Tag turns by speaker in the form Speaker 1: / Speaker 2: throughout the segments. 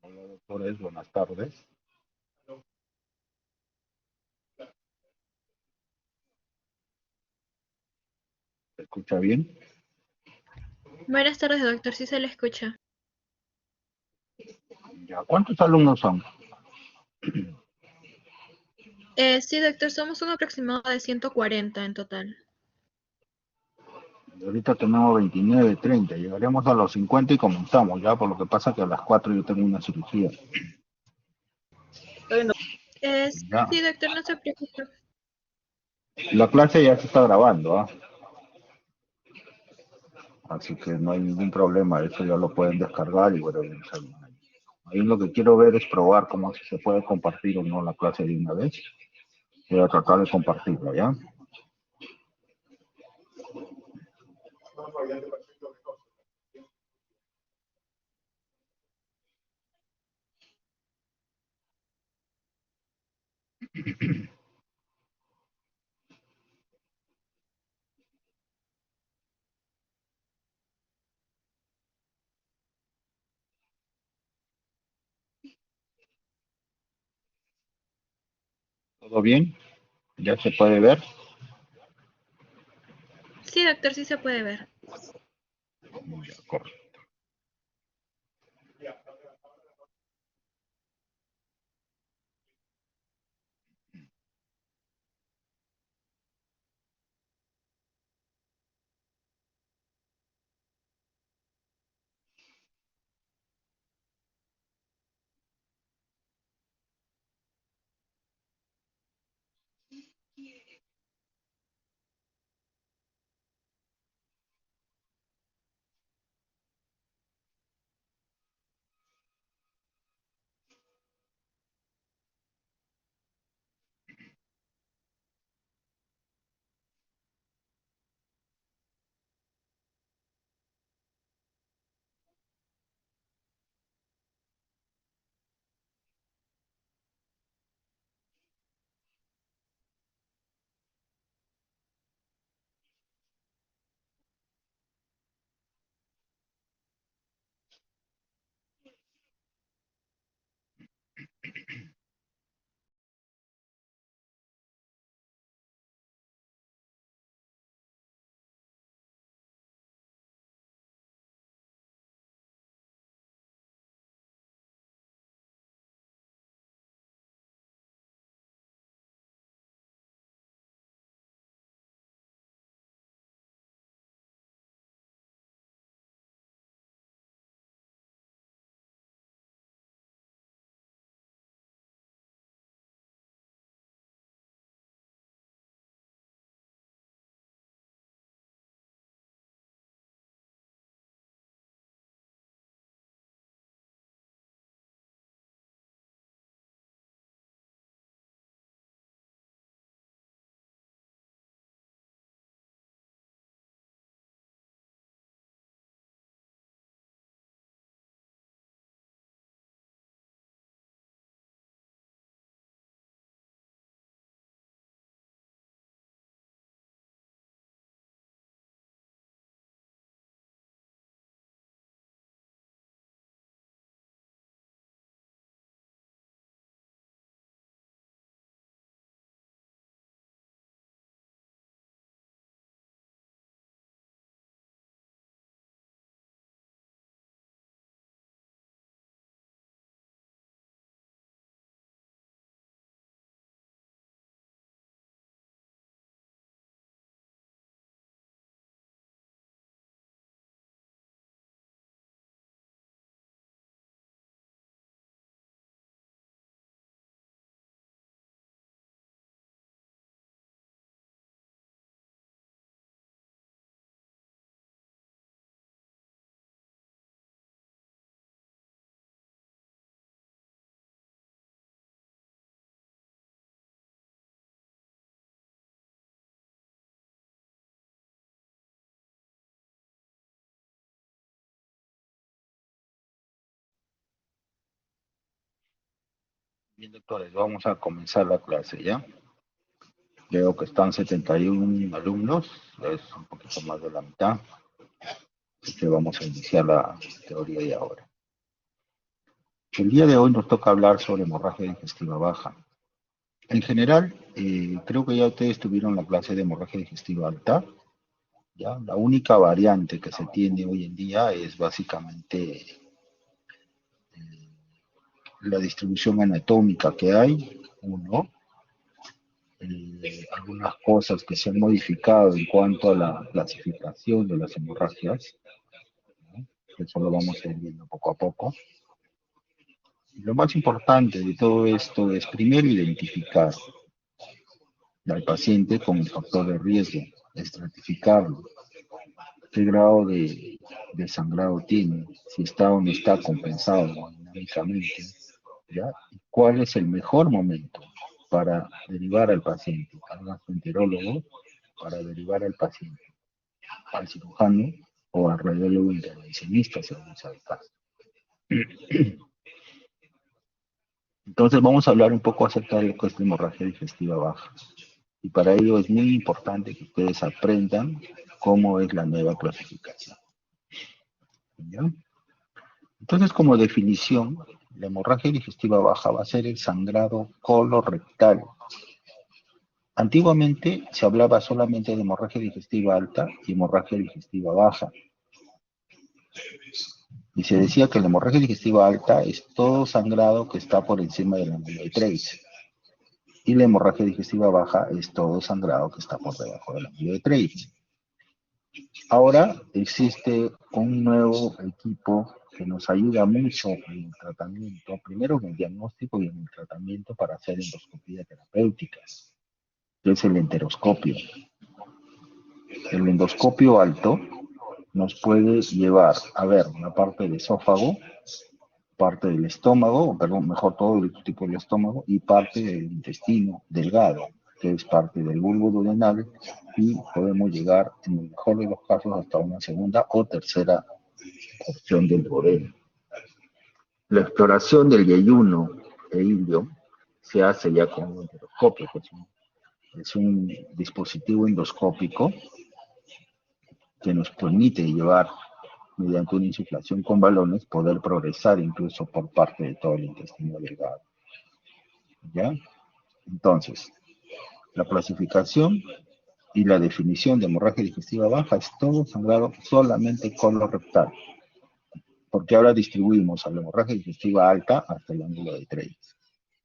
Speaker 1: Hola, doctores, buenas tardes. ¿Se escucha bien?
Speaker 2: Buenas tardes, doctor. Sí se le escucha.
Speaker 1: Ya, ¿cuántos alumnos son?
Speaker 2: Sí, doctor, somos un aproximado de 140 en total.
Speaker 1: Y ahorita tenemos 29, 30. Llegaremos a los 50 y comenzamos, ya, por lo que pasa que a las 4 yo tengo una cirugía. Ya,
Speaker 2: Sí, doctor, no se preocupe.
Speaker 1: la clase ya se está grabando, ¿ah? Así que no hay ningún problema, eso ya lo pueden descargar y bueno, ahí lo que quiero ver es probar cómo si se puede compartir o no la clase de una vez. Voy a tratar de compartirla, ¿ya? ¿Todo bien? ¿Ya se puede ver?
Speaker 2: Sí, doctor, sí se puede ver.
Speaker 1: Ya, correcto. Bien, doctores, vamos a comenzar la clase, ¿ya? Veo que están 71 alumnos, es un poquito más de la mitad, así que vamos a iniciar la teoría y ahora. El día de hoy nos toca hablar sobre hemorragia digestiva baja. En general, creo que ya ustedes tuvieron la clase de hemorragia digestiva alta. ¿Ya? La única variante que se tiene hoy en día es básicamente la distribución anatómica que hay, uno, algunas cosas que se han modificado en cuanto a la clasificación de las hemorragias, ¿no? Eso lo vamos a ir viendo poco a poco. Y lo más importante de todo esto es primero identificar al paciente con el factor de riesgo, estratificarlo, qué grado de sangrado tiene, si está o no está compensado dinámicamente, ¿ya? Y cuál es el mejor momento para derivar al paciente al gastroenterólogo, para derivar al paciente al cirujano o al radiólogo intervencionista, según sea el caso. Entonces vamos a hablar un poco acerca de lo que es la hemorragia digestiva baja. Y para ello es muy importante que ustedes aprendan cómo es la nueva clasificación. ¿Ya? Entonces, como definición, la hemorragia digestiva baja va a ser el sangrado colorectal. Antiguamente se hablaba solamente de hemorragia digestiva alta y hemorragia digestiva baja. Y se decía que la hemorragia digestiva alta es todo sangrado que está por encima del ángulo de Treitz. Y la hemorragia digestiva baja es todo sangrado que está por debajo del ángulo de Treitz. Ahora existe un nuevo equipo que nos ayuda mucho en el tratamiento, primero en el diagnóstico y en el tratamiento para hacer endoscopía terapéutica, que es el enteroscopio. El endoscopio alto nos puede llevar a ver una parte del esófago, parte del estómago, perdón, mejor todo el tipo del estómago y parte del intestino delgado, que es parte del bulbo duodenal, y podemos llegar, en el mejor de los casos, hasta una segunda o tercera porción del duodeno. La exploración del yeyuno e ilio se hace ya con un endoscopio, que es un dispositivo endoscópico que nos permite llevar, mediante una insuflación con balones, poder progresar incluso por parte de todo el intestino delgado. ¿Ya? Entonces, la clasificación y la definición de hemorragia digestiva baja es todo sangrado solamente colorectal, porque ahora distribuimos a la hemorragia digestiva alta hasta el ángulo de Treitz.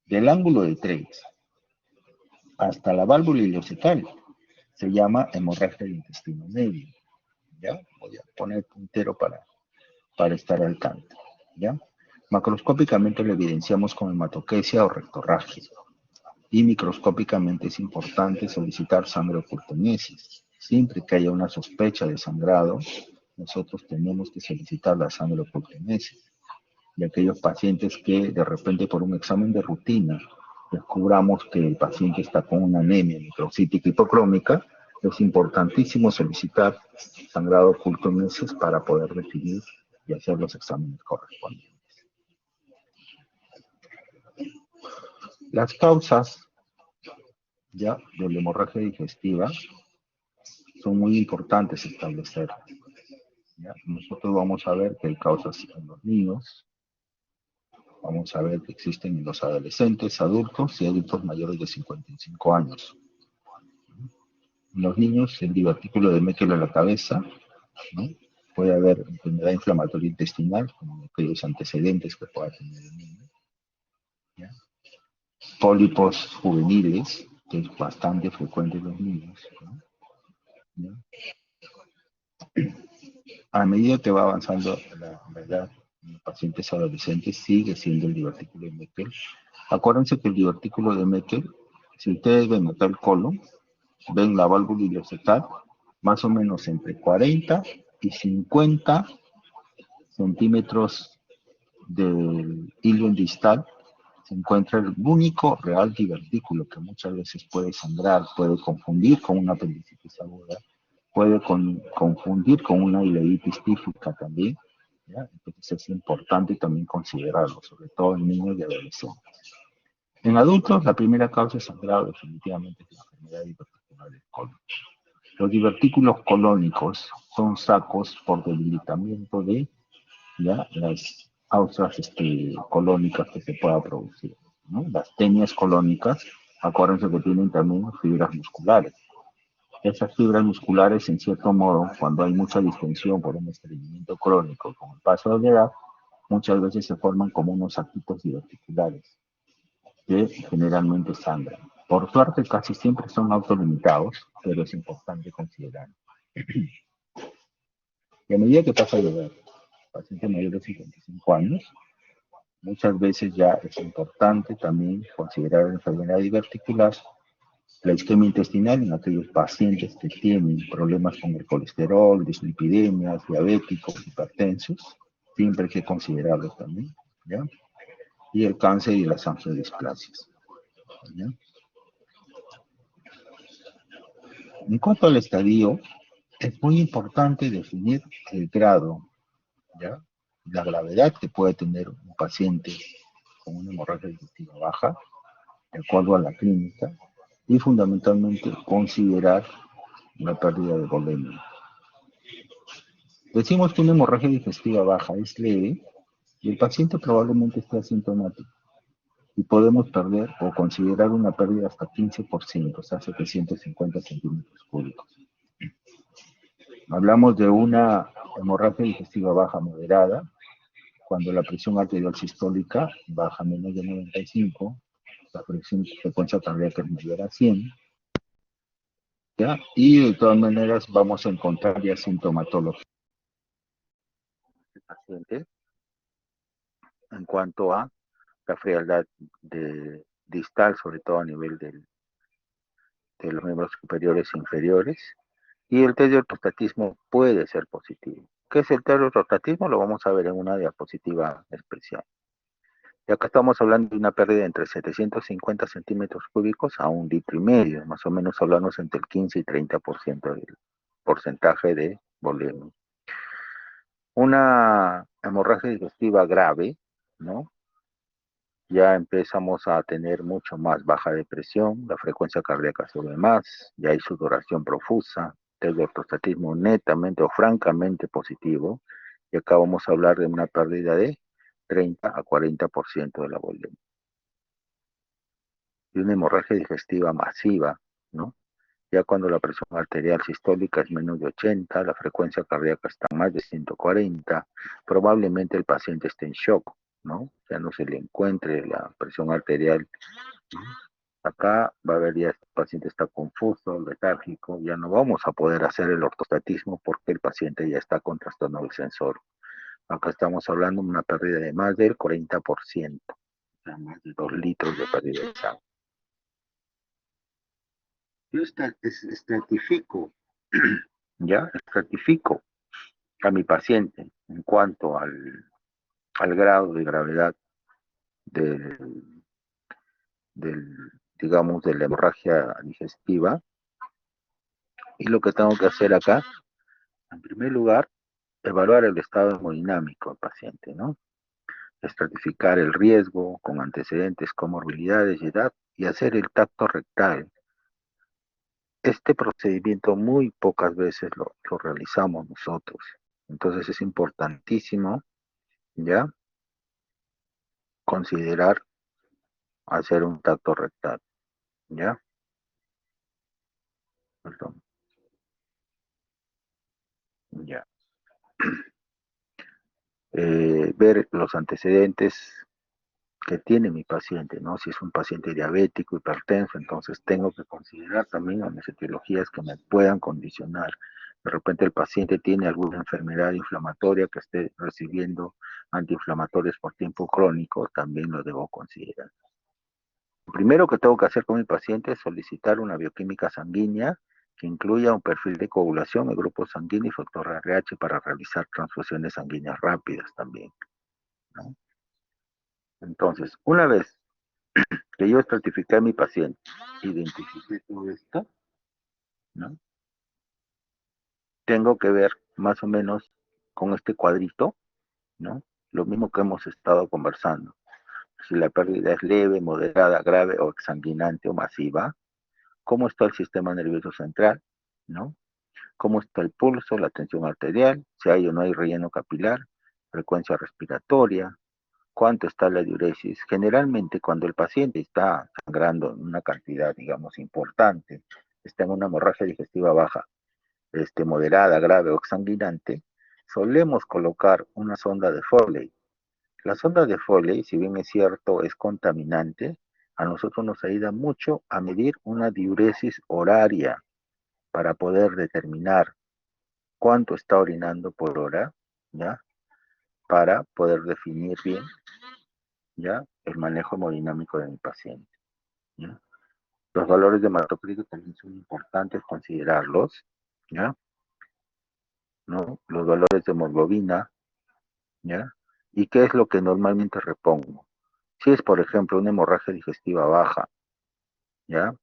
Speaker 1: Del ángulo de Treitz hasta la válvula ileocecal se llama hemorragia del intestino medio. ¿Ya? Voy a poner puntero para estar al tanto. ¿Ya? Macroscópicamente lo evidenciamos con hematoquesia o rectorragia. Y microscópicamente es importante solicitar sangre ocultonesis. Siempre que haya una sospecha de sangrado, nosotros tenemos que solicitar la sangre ocultonesis. Y aquellos pacientes que de repente por un examen de rutina descubramos que el paciente está con una anemia microcítica hipocrómica, es importantísimo solicitar sangrado ocultonesis para poder definir y hacer los exámenes correspondientes. Las causas ya de la hemorragia digestiva son muy importantes establecer. ¿Ya? Nosotros vamos a ver que hay causas en los niños, vamos a ver que existen en los adolescentes, adultos y adultos mayores de 55 años. En los niños, el divertículo de Meckel en la cabeza, ¿no? Puede haber enfermedad inflamatoria intestinal, como aquellos antecedentes que pueda tener el niño. ¿Ya? Pólipos juveniles, que es bastante frecuente en los niños, ¿no? ¿Ya? A medida que va avanzando la edad en los pacientes adolescentes, sigue siendo el divertículo de Meckel. Acuérdense que el divertículo de Meckel, si ustedes ven acá el colon, ven la válvula ileocecal, más o menos entre 40 y 50 centímetros del hilo distal, se encuentra el único real divertículo que muchas veces puede sangrar, puede confundir con una apendicitis aguda, puede confundir con una ileitis tífica también, ¿ya? Entonces es importante también considerarlo, sobre todo en niños y adolescentes. En adultos, la primera causa de sangrado definitivamente es la enfermedad diverticular del colon. Los divertículos colónicos son sacos por debilitamiento de, ¿ya?, las causas colónicas que se pueda producir, ¿no? Las tenias colónicas, acuérdense que tienen también fibras musculares. Esas fibras musculares, en cierto modo, cuando hay mucha distensión por un estreñimiento crónico con el paso de la edad, muchas veces se forman como unos saquitos diverticulares que generalmente sangran. Por suerte, casi siempre son autolimitados, pero es importante considerar. Y a medida que pasa la edad, paciente mayor de 55 años, muchas veces ya es importante también considerar la enfermedad diverticular, la isquemia intestinal en aquellos pacientes que tienen problemas con el colesterol, dislipidemias, diabéticos, hipertensos, siempre hay que considerarlos también, ¿ya? Y el cáncer y las angiodisplasias, ¿ya? En cuanto al estadio, es muy importante definir el grado, ¿ya? La gravedad que puede tener un paciente con una hemorragia digestiva baja, de acuerdo a la clínica, y fundamentalmente considerar la pérdida de volumen. Decimos que una hemorragia digestiva baja es leve y el paciente probablemente esté asintomático y podemos perder o considerar una pérdida hasta 15%, o sea, 750 centímetros cúbicos. Hablamos de una hemorragia digestiva baja moderada, cuando la presión arterial sistólica baja menos de 95, la frecuencia cardíaca es mayor a 100, ¿ya? Y de todas maneras vamos a encontrar ya sintomatología del paciente en cuanto a la frialdad distal, sobre todo a nivel de los miembros superiores e inferiores, y el test de ortostatismo puede ser positivo. ¿Qué es el test de ortostatismo? Lo vamos a ver en una diapositiva especial. Y acá estamos hablando de una pérdida entre 750 centímetros cúbicos a 1,5 litros, más o menos hablamos entre el 15 y 30% del porcentaje de volumen. Una hemorragia digestiva grave, ¿no? Ya empezamos a tener mucho más baja de presión, la frecuencia cardíaca sube más, ya hay sudoración profusa, test de ortostatismo netamente o francamente positivo, y acá vamos a hablar de una pérdida de 30 a 40% de la volumen. Y una hemorragia digestiva masiva, ¿no? Ya cuando la presión arterial sistólica es menos de 80, la frecuencia cardíaca está más de 140, probablemente el paciente esté en shock, ¿no? Ya no se le encuentre la presión arterial. Acá va a ver ya el paciente está confuso, letárgico, ya no vamos a poder hacer el ortostatismo porque el paciente ya está con trastorno del sensor. Acá estamos hablando de una pérdida de más del 40%, o sea, más de 2 litros de pérdida de sangre. Yo estratifico, ya, estratifico a mi paciente en cuanto al grado de gravedad del, digamos, de la hemorragia digestiva. Y lo que tengo que hacer acá, en primer lugar, evaluar el estado hemodinámico del paciente, ¿no? Estratificar el riesgo con antecedentes, comorbilidades y edad, y hacer el tacto rectal. Este procedimiento muy pocas veces lo realizamos nosotros. Entonces es importantísimo, ¿ya? Considerar hacer un tacto rectal, ¿ya? Perdón, ya. Ver los antecedentes que tiene mi paciente, ¿no? Si es un paciente diabético, hipertenso, entonces tengo que considerar también las etiologías que me puedan condicionar. De repente el paciente tiene alguna enfermedad inflamatoria que esté recibiendo antiinflamatorios por tiempo crónico, también lo debo considerar. Lo primero que tengo que hacer con mi paciente es solicitar una bioquímica sanguínea que incluya un perfil de coagulación, el grupo sanguíneo y factor RH para realizar transfusiones sanguíneas rápidas también, ¿no? Entonces, una vez que yo estratifiqué a mi paciente, identifiqué todo esto, ¿no? Tengo que ver más o menos con este cuadrito, ¿no? Lo mismo que hemos estado conversando. Si la pérdida es leve, moderada, grave o exsanguinante o masiva, cómo está el sistema nervioso central, ¿no? Cómo está el pulso, la tensión arterial, si hay o no hay relleno capilar, frecuencia respiratoria, cuánto está la diuresis. Generalmente cuando el paciente está sangrando en una cantidad, digamos, importante, está en una hemorragia digestiva baja, moderada, grave o exsanguinante, solemos colocar una sonda de Foley. La sonda de Foley, si bien es cierto, es contaminante, a nosotros nos ayuda mucho a medir una diuresis horaria para poder determinar cuánto está orinando por hora, ¿ya? Para poder definir bien, ¿ya? El manejo hemodinámico de mi paciente, ¿ya? Los valores de hematocrítico también son importantes considerarlos, ¿ya? ¿No? Los valores de hemoglobina, ¿ya? ¿Y qué es lo que normalmente repongo? Si es, por ejemplo, una hemorragia digestiva baja, ¿ya?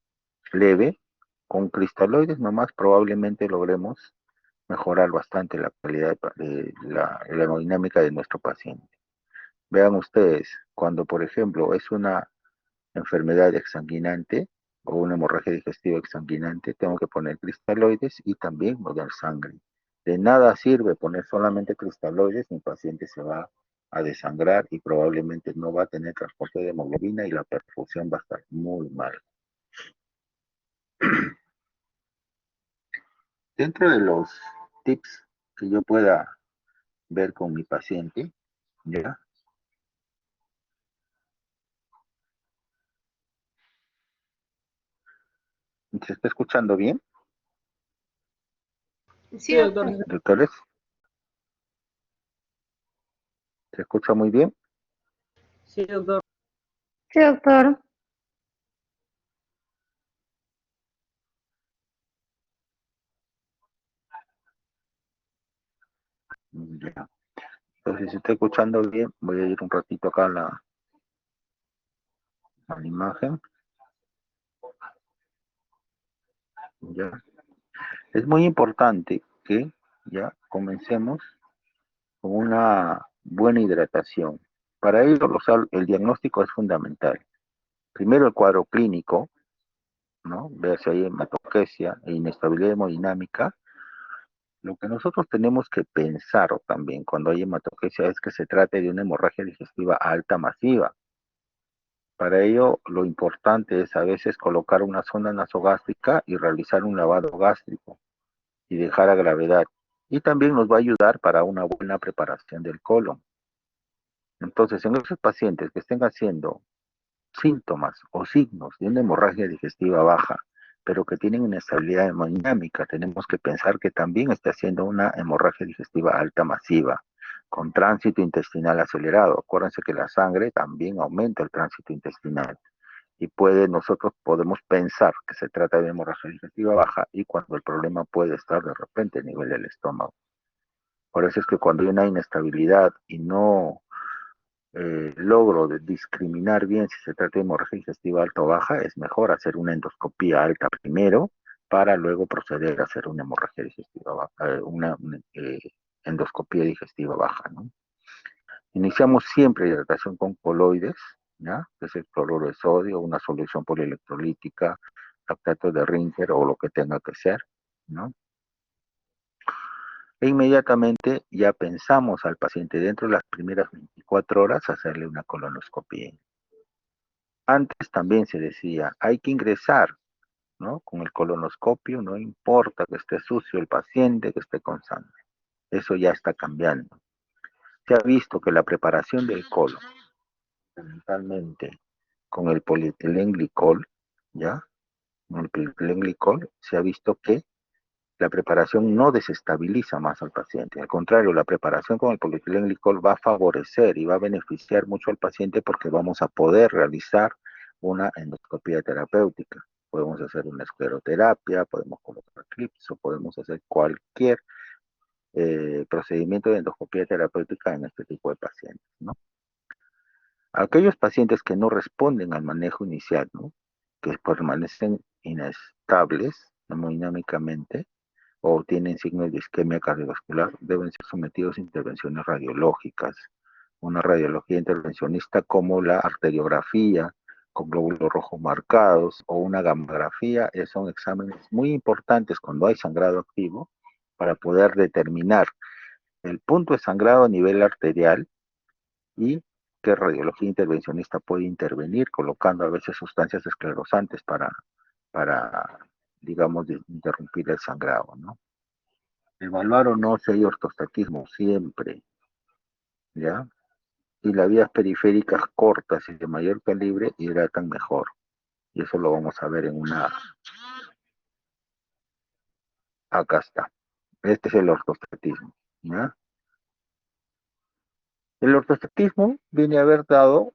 Speaker 1: Leve, con cristaloides nomás probablemente logremos mejorar bastante la calidad de la hemodinámica de nuestro paciente. Vean ustedes, cuando por ejemplo es una enfermedad exsanguinante o una hemorragia digestiva exsanguinante, tengo que poner cristaloides y también poner sangre. De nada sirve poner solamente cristaloides, mi paciente se va a desangrar y probablemente no va a tener transporte de hemoglobina y la perfusión va a estar muy mal. Dentro de los tips que yo pueda ver con mi paciente, ¿ya? ¿Se está escuchando bien,
Speaker 2: Sí, doctor.
Speaker 1: doctores? ¿Se escucha muy bien?
Speaker 3: Sí, doctor.
Speaker 4: Sí, doctor.
Speaker 1: Ya. Entonces, si se está escuchando bien, voy a ir un ratito acá a la imagen. Ya. Es muy importante que ya comencemos con una buena hidratación. Para ello, el diagnóstico es fundamental. Primero, el cuadro clínico, ¿no? Ver si hay hematoquesia e inestabilidad hemodinámica. Lo que nosotros tenemos que pensar también cuando hay hematoquesia es que se trate de una hemorragia digestiva alta masiva. Para ello, lo importante es a veces colocar una sonda nasogástrica y realizar un lavado gástrico y dejar a gravedad. Y también nos va a ayudar para una buena preparación del colon. Entonces, en esos pacientes que estén haciendo síntomas o signos de una hemorragia digestiva baja, pero que tienen inestabilidad hemodinámica, tenemos que pensar que también está haciendo una hemorragia digestiva alta masiva, con tránsito intestinal acelerado. Acuérdense que la sangre también aumenta el tránsito intestinal y nosotros podemos pensar que se trata de hemorragia digestiva baja y cuando el problema puede estar de repente a nivel del estómago. Por eso es que cuando hay una inestabilidad y no logro discriminar bien si se trata de hemorragia digestiva alta o baja, es mejor hacer una endoscopía alta primero para luego proceder a hacer una hemorragia digestiva baja, endoscopía digestiva baja, ¿no? Iniciamos siempre hidratación con coloides, ¿ya? Que es el cloruro de sodio, una solución polielectrolítica, lactato de Rinker o lo que tenga que ser, ¿no? E inmediatamente ya pensamos al paciente dentro de las primeras 24 horas hacerle una colonoscopia. Antes también se decía, hay que ingresar, ¿no? Con el colonoscopio, no importa que esté sucio el paciente, que esté con sangre. Eso ya está cambiando. Se ha visto que la preparación del colon, fundamentalmente con el polietilenglicol, ¿ya? Con el polietilenglicol se ha visto que la preparación no desestabiliza más al paciente. Al contrario, la preparación con el polietilenglicol va a favorecer y va a beneficiar mucho al paciente porque vamos a poder realizar una endoscopía terapéutica. Podemos hacer una escleroterapia, podemos colocar clips o podemos hacer cualquier procedimiento de endoscopía terapéutica en este tipo de pacientes, ¿no? Aquellos pacientes que no responden al manejo inicial, ¿no? Que permanecen inestables hemodinámicamente, o tienen signos de isquemia cardiovascular, deben ser sometidos a intervenciones radiológicas. Una radiología intervencionista como la arteriografía con glóbulos rojos marcados o una gamografía, son exámenes muy importantes cuando hay sangrado activo para poder determinar el punto de sangrado a nivel arterial y qué radiología intervencionista puede intervenir colocando a veces sustancias esclerosantes para digamos, interrumpir el sangrado, ¿no? Evaluar o no si hay ortostatismo siempre, ¿ya? Y las vías periféricas cortas y de mayor calibre hidratan mejor. Y eso lo vamos a ver en una... Acá está. Este es el ortostatismo, ¿ya? El ortostatismo viene a haber dado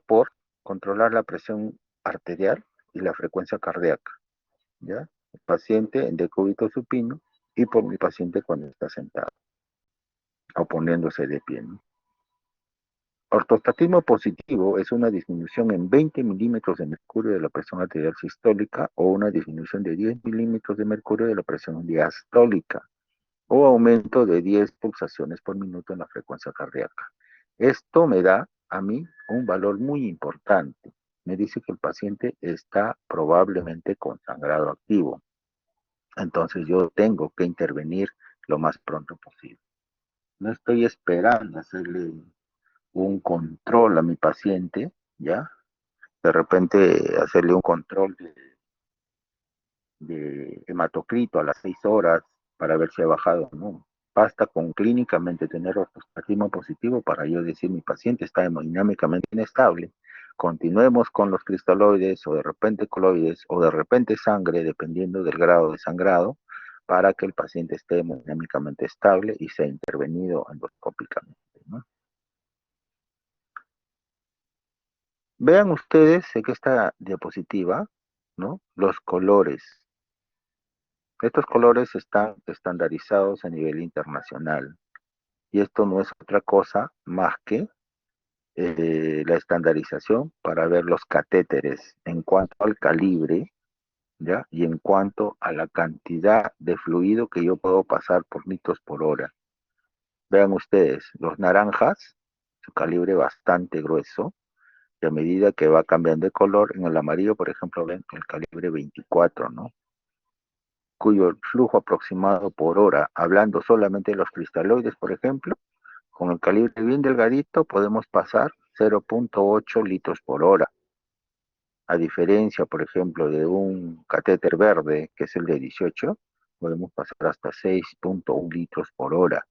Speaker 1: por controlar la presión arterial y la frecuencia cardíaca, ¿ya? El paciente en decúbito supino y por mi paciente cuando está sentado o poniéndose de pie, ¿no? Ortostatismo positivo es una disminución en 20 milímetros de mercurio de la presión arterial sistólica o una disminución de 10 milímetros de mercurio de la presión diastólica o aumento de 10 pulsaciones por minuto en la frecuencia cardíaca. Esto me da a mí un valor muy importante. Me dice que el paciente está probablemente con sangrado activo. Entonces yo tengo que intervenir lo más pronto posible. No estoy esperando hacerle un control a mi paciente, ¿ya? De repente hacerle un control de hematocrito a las 6 horas para ver si ha bajado o no. Basta con clínicamente tener ortostatismo positivo para yo decir mi paciente está hemodinámicamente inestable. Continuemos con los cristaloides o de repente coloides o de repente sangre, dependiendo del grado de sangrado, para que el paciente esté hemodinámicamente estable y sea intervenido endoscópicamente, ¿no? Vean ustedes en esta diapositiva, ¿no? Los colores. Estos colores están estandarizados a nivel internacional y esto no es otra cosa más que la estandarización para ver los catéteres en cuanto al calibre, ¿ya? Y en cuanto a la cantidad de fluido que yo puedo pasar por litros por hora. Vean ustedes, los naranjas, su calibre bastante grueso, y a medida que va cambiando de color, en el amarillo, por ejemplo, ven el calibre 24, ¿no? Cuyo flujo aproximado por hora, hablando solamente de los cristaloides, por ejemplo, con el calibre bien delgadito podemos pasar 0.8 litros por hora. A diferencia, por ejemplo, de un catéter verde, que es el de 18, podemos pasar hasta 6.1 litros por hora.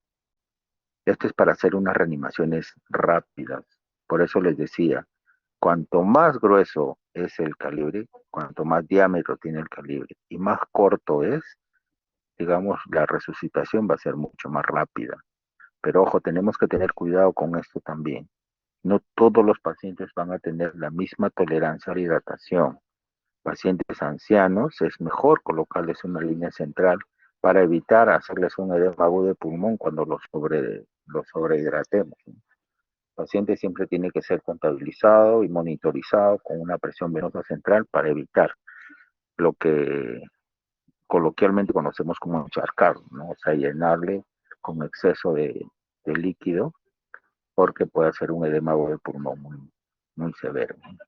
Speaker 1: Esto es para hacer unas reanimaciones rápidas. Por eso les decía, cuanto más grueso es el calibre, cuanto más diámetro tiene el calibre y más corto es, digamos, la resucitación va a ser mucho más rápida. Pero ojo, tenemos que tener cuidado con esto también. No todos los pacientes van a tener la misma tolerancia a la hidratación. Pacientes ancianos es mejor colocarles una línea central para evitar hacerles un edema agudo de pulmón cuando los sobrehidratemos, ¿no? El paciente siempre tiene que ser contabilizado y monitorizado con una presión venosa central para evitar lo que coloquialmente conocemos como encharcar, ¿no? O sea, llenarle con exceso de líquido porque puede ser un edema de pulmón muy severo, ¿no?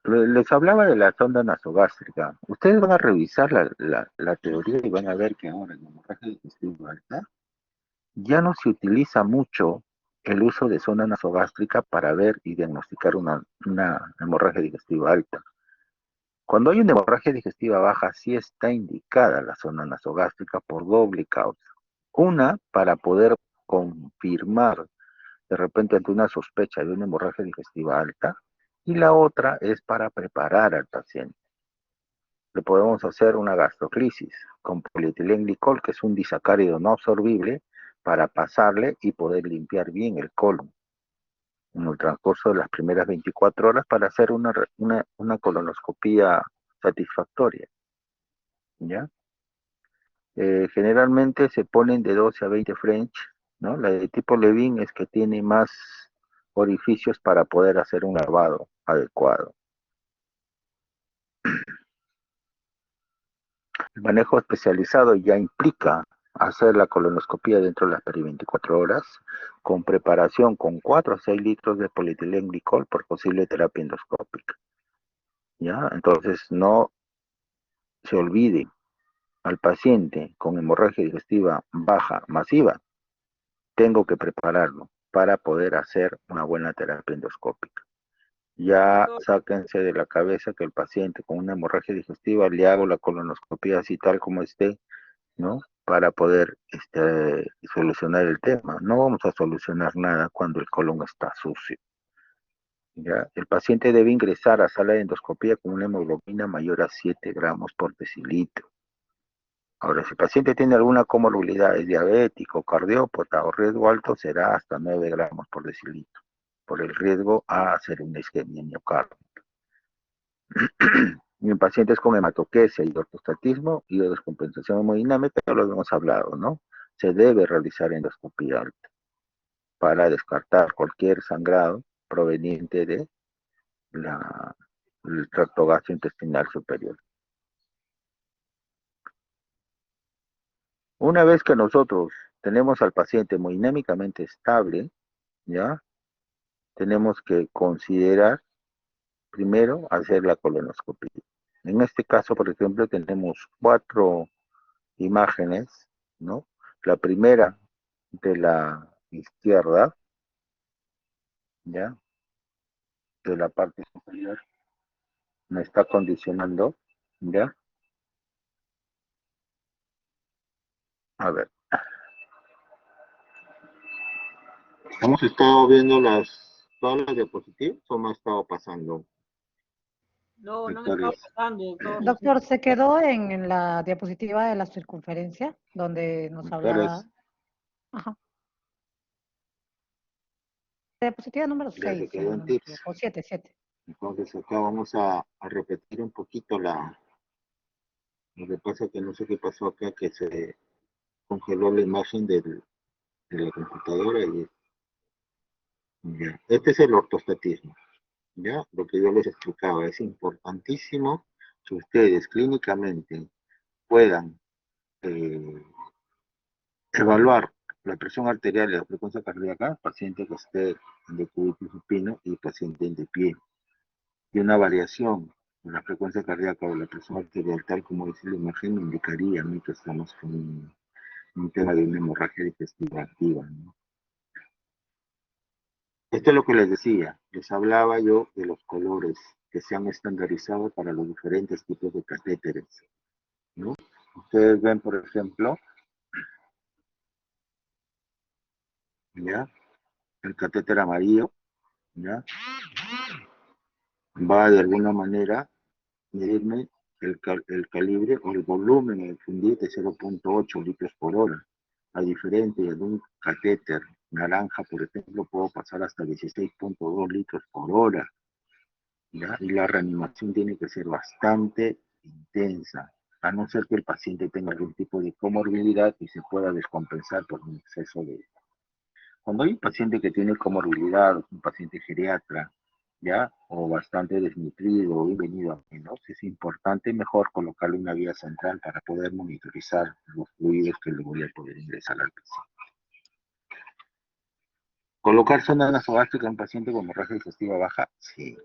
Speaker 1: Les hablaba de la sonda nasogástrica. Ustedes van a revisar la teoría y van a ver que ahora en hemorragia digestiva alta ya no se utiliza mucho el uso de sonda nasogástrica para ver y diagnosticar una hemorragia digestiva alta. Cuando hay una hemorragia digestiva baja, sí está indicada la sonda nasogástrica por doble causa. Una, para poder confirmar de repente ante una sospecha de una hemorragia digestiva alta, y la otra es para preparar al paciente. Le podemos hacer una gastroclisis con polietilenglicol, que es un disacárido no absorbible, para pasarle y poder limpiar bien el colon en el transcurso de las primeras 24 horas para hacer una colonoscopía satisfactoria, ¿ya? Generalmente se ponen de 12 a 20 French, ¿no? La de tipo Levin es que tiene más orificios para poder hacer un lavado adecuado. El manejo especializado ya implica hacer la colonoscopia dentro de las 24 horas con preparación con 4 a 6 litros de polietilenglicol por posible terapia endoscópica, ¿ya? Entonces no se olvide al paciente con hemorragia digestiva baja masiva tengo que prepararlo para poder hacer una buena terapia endoscópica. Ya sáquense de la cabeza que el paciente con una hemorragia digestiva le hago la colonoscopia así tal como esté, ¿no? Para poder solucionar el tema. No vamos a solucionar nada cuando el colon está sucio. ¿Ya? El paciente debe ingresar a sala de endoscopia con una hemoglobina mayor a 7 gramos por decilitro. Ahora, si el paciente tiene alguna comorbilidad, es diabético, cardiópata o riesgo alto, será hasta 9 gramos por decilitro, por el riesgo a hacer una isquemia miocardio. Y en pacientes con hematoquesia y ortostatismo y de descompensación hemodinámica, ya lo hemos hablado, ¿no? Se debe realizar endoscopia alta para descartar cualquier sangrado proveniente de el tracto gastrointestinal superior. Una vez que nosotros tenemos al paciente hemodinámicamente estable, ¿ya? Tenemos que considerar primero hacer la colonoscopia. En este caso, por ejemplo, tenemos 4 imágenes, ¿no? La primera de la izquierda, ¿ya? De la parte superior, me está condicionando, ¿ya? A ver. ¿Hemos estado viendo todas las diapositivas o me ha estado pasando?
Speaker 3: No, no me está pasando, doctor.
Speaker 4: Doctor, se quedó en la diapositiva de la circunferencia, donde nos hablaba. Ajá. Diapositiva número
Speaker 1: Ya se
Speaker 4: 6,
Speaker 1: quedó en tips.
Speaker 4: o 7, 7.
Speaker 1: Entonces acá vamos a repetir un poquito lo que pasa que no sé qué pasó acá, que se congeló la imagen de la computadora y ya. Este es el ortostatismo, ya, lo que yo les explicaba, es importantísimo que ustedes clínicamente puedan evaluar la presión arterial y la frecuencia cardíaca, paciente que esté en decúbito supino y paciente en de pie. Y una variación en la frecuencia cardíaca o la presión arterial, tal como dice la imagen, me indicaría a mí que estamos con un tema de una hemorragia digestiva activa, ¿no? Esto es lo que les decía, les hablaba yo de los colores que se han estandarizado para los diferentes tipos de catéteres, ¿no? Ustedes ven, por ejemplo, ¿ya? El catéter amarillo, ¿ya? Va de alguna manera medirme el calibre o el volumen en el fundir de 0.8 litros por hora. A diferencia de un catéter naranja, por ejemplo, puedo pasar hasta 16.2 litros por hora, ¿ya? Y la reanimación tiene que ser bastante intensa, a no ser que el paciente tenga algún tipo de comorbilidad y se pueda descompensar por un exceso de... Cuando hay un paciente que tiene comorbilidad, un paciente geriatra, ¿ya? O bastante desnutrido y venido a menos, es importante mejor colocarle una vía central para poder monitorizar los fluidos que le voy a poder ingresar al paciente. ¿Colocar sonda nasogástrica en un paciente con hemorragia digestiva baja? Sí.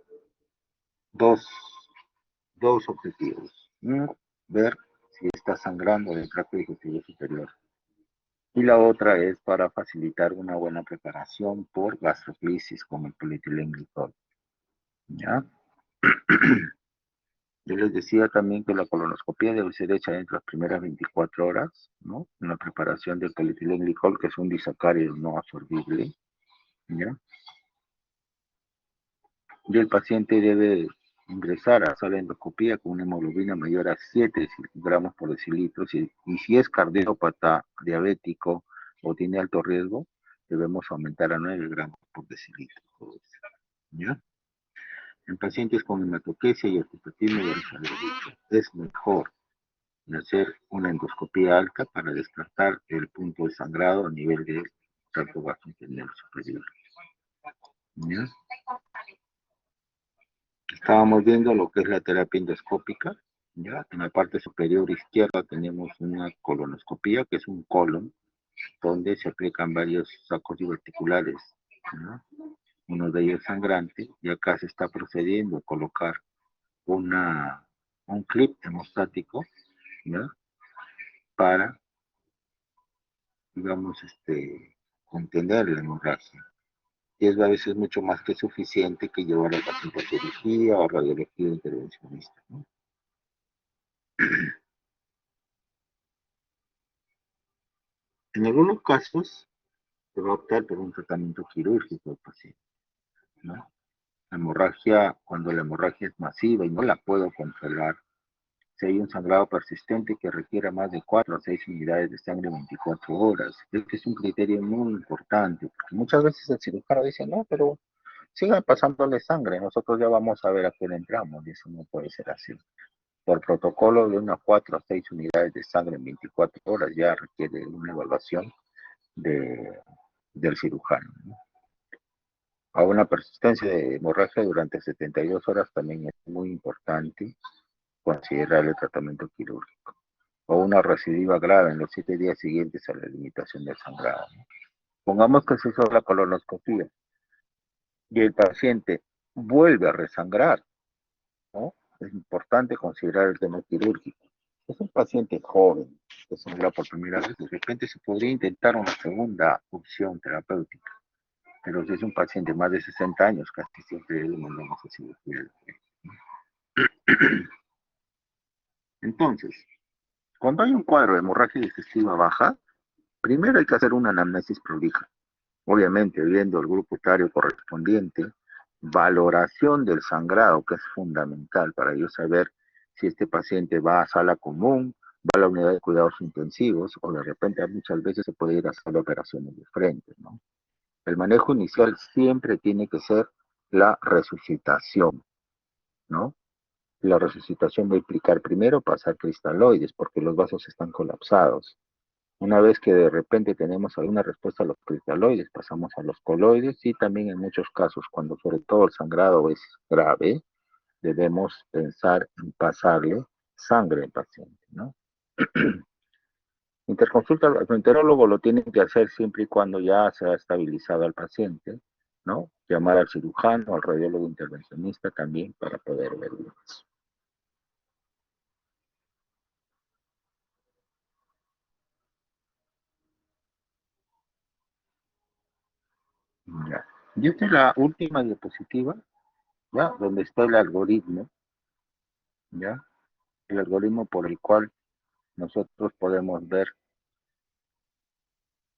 Speaker 1: Dos objetivos. Uno, ver si está sangrando del tracto digestivo superior. Y la otra es para facilitar una buena preparación por gastroclisis con el polietilenglicol. ¿Ya? Yo les decía también que la colonoscopia debe ser hecha dentro de las primeras 24 horas, ¿no? En la preparación del polietilenglicol, que es un disacárido no absorbible, ¿ya? Y el paciente debe ingresar a sala de endoscopia con una hemoglobina mayor a 7 gramos por decilitro, y si es cardiópata, diabético o tiene alto riesgo, debemos aumentar a 9 gramos por decilitro, ¿ya? En pacientes con hematoquesia y ortostatismo, ya les había dicho, es mejor hacer una endoscopia alta para descartar el punto de sangrado a nivel del tracto gastrointestinal superior, ¿ya? Estábamos viendo lo que es la terapia endoscópica, ¿ya? En la parte superior izquierda tenemos una colonoscopia, que es un colon, donde se aplican varios sacos diverticulares, ¿no? Uno de ellos sangrante, y acá se está procediendo a colocar un clip hemostático, ¿ya? Para, digamos,
Speaker 5: contener la hemorragia. Y es a veces mucho más que suficiente que llevar al paciente a cirugía o radiología intervencionista, ¿no? En algunos casos se va a optar por un tratamiento quirúrgico al paciente, ¿no? La hemorragia, cuando la hemorragia es masiva y no la puedo controlar, si hay un sangrado persistente que requiera más de 4 o 6 unidades de sangre en 24 horas. Este es un criterio muy importante, porque muchas veces el cirujano dice, no, pero sigan pasándole sangre, nosotros ya vamos a ver a qué le entramos, y eso no puede ser así. Por protocolo de unas 4 o 6 unidades de sangre en 24 horas ya requiere una evaluación de, del cirujano, ¿no? A una persistencia de hemorragia durante 72 horas también es muy importante considerar el tratamiento quirúrgico. O una recidiva grave en los 7 días siguientes a la limitación del sangrado, ¿no? Pongamos que se hizo la colonoscopia y el paciente vuelve a resangrar, ¿no? Es importante considerar el tema quirúrgico. Es un paciente joven que sangra por primera vez, de repente se podría intentar una segunda opción terapéutica, pero si es un paciente más de 60 años, casi siempre le mandamos a cirugía. Entonces, cuando hay un cuadro de hemorragia digestiva baja, primero hay que hacer una anamnesis prolija. Obviamente, viendo el grupo etario correspondiente, valoración del sangrado, que es fundamental para yo saber si este paciente va a sala común, va a la unidad de cuidados intensivos, o de repente muchas veces se puede ir a hacer operaciones de frente, ¿no? El manejo inicial siempre tiene que ser la resucitación, ¿no? La resucitación va a implicar primero pasar cristaloides, porque los vasos están colapsados. Una vez que de repente tenemos alguna respuesta a los cristaloides, pasamos a los coloides y también en muchos casos, cuando sobre todo el sangrado es grave, debemos pensar en pasarle sangre al paciente, ¿no? Interconsulta al gastroenterólogo lo tienen que hacer siempre y cuando ya se ha estabilizado al paciente, ¿no? Llamar al cirujano, al radiólogo intervencionista también para poder verlo. Ya. Y esta es la última diapositiva, ¿ya? Donde está el algoritmo, ¿ya? El algoritmo por el cual nosotros podemos ver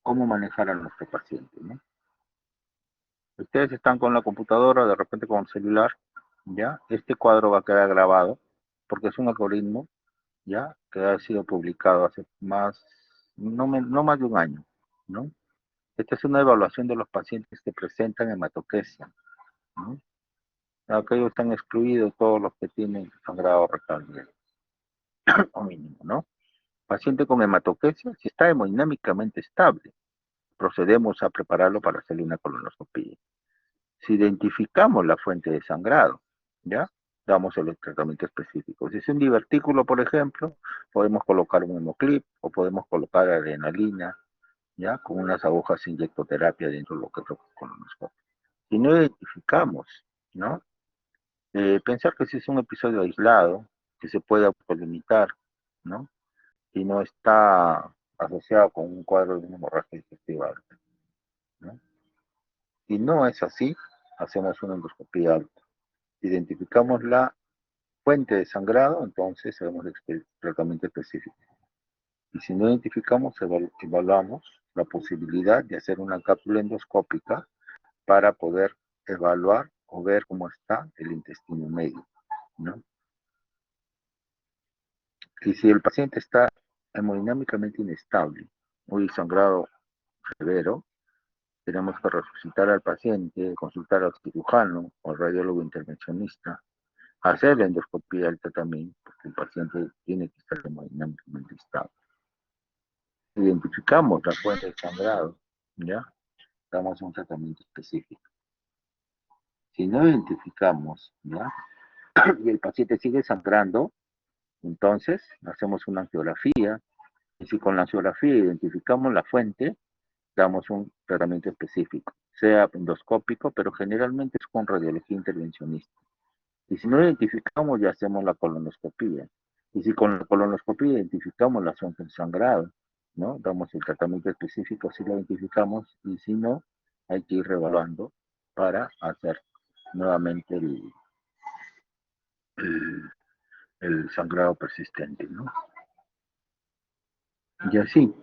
Speaker 5: cómo manejar a nuestro paciente, ¿no? Ustedes están con la computadora, de repente con el celular, ¿ya? Este cuadro va a quedar grabado, porque es un algoritmo, ¿ya? Que ha sido publicado hace más, no más de un año, ¿no? Esta es una evaluación de los pacientes que presentan hematoquesia, ¿no? Aquellos están excluidos todos los que tienen sangrado rectal o mínimo, ¿no? Paciente con hematoquesia, si está hemodinámicamente estable, procedemos a prepararlo para hacerle una colonoscopia. Si identificamos la fuente de sangrado, ¿ya? Damos el tratamiento específico. Si es un divertículo, por ejemplo, podemos colocar un hemoclip o podemos colocar adrenalina, ¿ya? Con unas agujas inyectoterapia dentro de lo que es el colonoscopio. Si no identificamos, ¿no? Pensar que si es un episodio aislado, que se puede limitar, ¿no? Y no está asociado con un cuadro de una hemorragia digestiva alta, ¿no? Si no es así, hacemos una endoscopía alta. Identificamos la fuente de sangrado, entonces hacemos el tratamiento específico. Y si no identificamos, evaluamos la posibilidad de hacer una cápsula endoscópica para poder evaluar o ver cómo está el intestino medio, ¿no? Y si el paciente está hemodinámicamente inestable, muy sangrado severo, tenemos que resucitar al paciente, consultar al cirujano o al radiólogo intervencionista, hacer la endoscopía del tratamiento, porque el paciente tiene que estar hemodinámicamente estable. Identificamos la fuente de sangrado, ¿ya? Damos un tratamiento específico. Si no identificamos, ¿ya? Y el paciente sigue sangrando, entonces hacemos una angiografía, y si con la angiografía identificamos la fuente, damos un tratamiento específico, sea endoscópico, pero generalmente es con radiología intervencionista. Y si no identificamos, ya hacemos la colonoscopía. Y si con la colonoscopía identificamos la fuente del sangrado, ¿no? Damos el tratamiento específico si lo identificamos y si no, hay que ir revaluando para hacer nuevamente el, el sangrado persistente, ¿no? Y así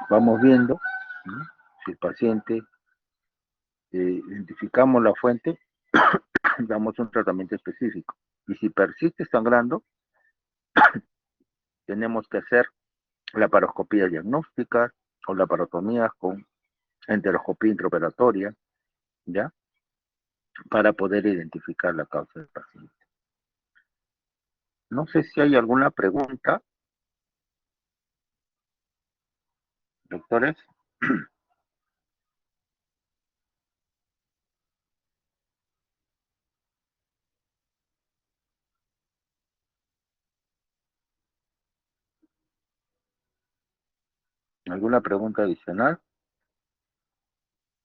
Speaker 5: vamos viendo, ¿no? Si el paciente identificamos la fuente, damos un tratamiento específico. Y si persiste sangrando, tenemos que hacer la paroscopía diagnóstica o la parotomía con enteroscopía intraoperatoria, ¿ya? Para poder identificar la causa del paciente. No sé si hay alguna pregunta, doctores. ¿Alguna pregunta adicional?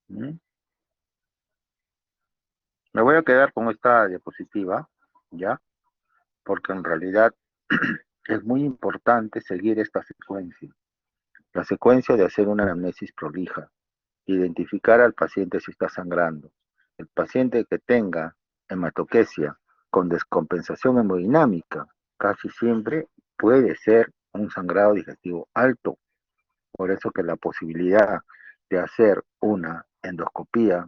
Speaker 5: ¿Mm? Me voy a quedar con esta diapositiva, ¿ya? Porque en realidad es muy importante seguir esta secuencia. La secuencia de hacer una anamnesis prolija, identificar al paciente si está sangrando. El paciente que tenga hematoquesia con descompensación hemodinámica, casi siempre puede ser un sangrado digestivo alto. Por eso que la posibilidad de hacer una endoscopía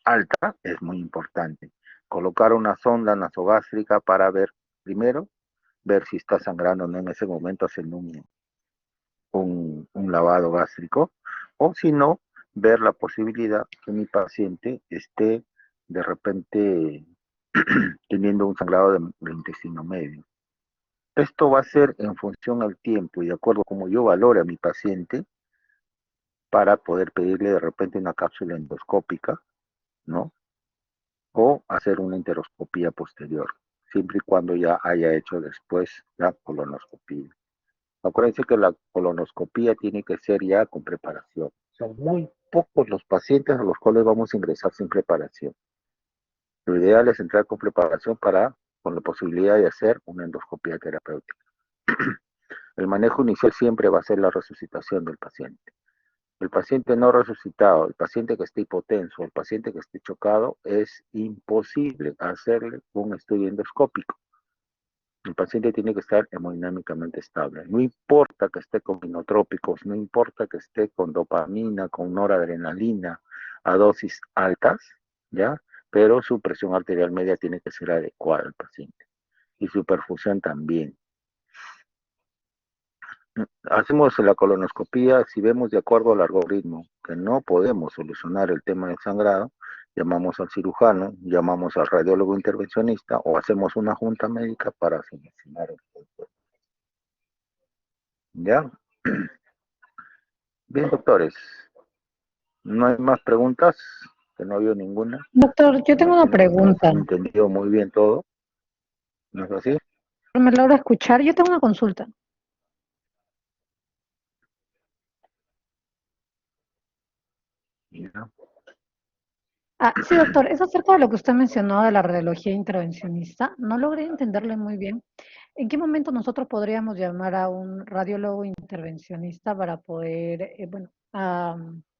Speaker 5: alta es muy importante. Colocar una sonda nasogástrica para ver, primero, ver si está sangrando o no en ese momento, haciendo un lavado gástrico, o si no, ver la posibilidad que mi paciente esté de repente teniendo un sangrado de intestino medio. Esto va a ser en función al tiempo y de acuerdo a cómo yo valore a mi paciente para poder pedirle de repente una cápsula endoscópica, ¿no? O hacer una enteroscopía posterior, siempre y cuando ya haya hecho después la colonoscopía. Acuérdense que la colonoscopía tiene que ser ya con preparación. Son muy pocos los pacientes a los cuales vamos a ingresar sin preparación. Lo ideal es entrar con preparación con la posibilidad de hacer una endoscopía terapéutica. El manejo inicial siempre va a ser la resucitación del paciente. El paciente no resucitado, el paciente que esté hipotenso, el paciente que esté chocado, es imposible hacerle un estudio endoscópico. El paciente tiene que estar hemodinámicamente estable. No importa que esté con inotrópicos, no importa que esté con dopamina, con noradrenalina a dosis altas, ¿ya? Pero su presión arterial media tiene que ser adecuada al paciente. Y su perfusión también. Hacemos la colonoscopía, si vemos de acuerdo al algoritmo que no podemos solucionar el tema del sangrado, llamamos al cirujano, llamamos al radiólogo intervencionista o hacemos una junta médica para solucionar el problema. ¿Ya? Bien, doctores, no hay más preguntas, que no veo ninguna.
Speaker 4: Doctor, yo tengo una pregunta.
Speaker 5: Entendido muy bien todo, ¿no es así?
Speaker 4: ¿Me logra escuchar? Yo tengo una consulta.
Speaker 5: Ya.
Speaker 4: Sí, doctor, es acerca de lo que usted mencionó de la radiología intervencionista. No logré entenderle muy bien. ¿En qué momento nosotros podríamos llamar a un radiólogo intervencionista para poder,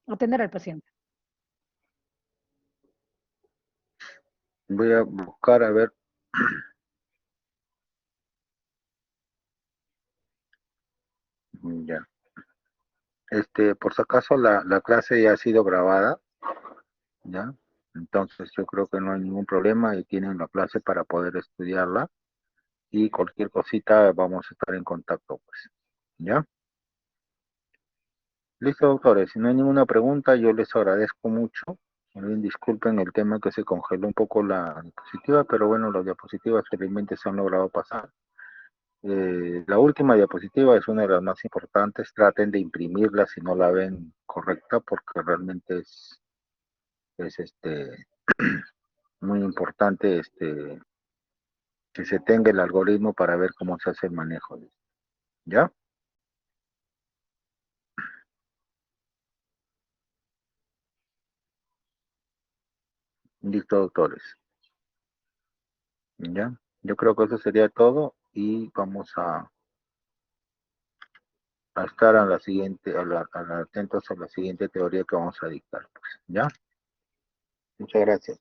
Speaker 4: atender al paciente?
Speaker 5: Voy a buscar a ver. Ya. Por si acaso la clase ya ha sido grabada, ¿ya? Entonces yo creo que no hay ningún problema y tienen la clase para poder estudiarla y cualquier cosita vamos a estar en contacto, pues, ¿ya? Listo, doctores, si no hay ninguna pregunta, yo les agradezco mucho. Disculpen el tema que se congeló un poco la diapositiva, pero bueno, las diapositivas felizmente se han logrado pasar. La última diapositiva es una de las más importantes, traten de imprimirla si no la ven correcta, porque realmente es muy importante que se tenga el algoritmo para ver cómo se hace el manejo. ¿Ya? Listo, doctores. ¿Ya? Yo creo que eso sería todo y vamos a a estar a la siguiente, atentos a la siguiente teoría que vamos a dictar, pues, ¿ya? Muchas gracias.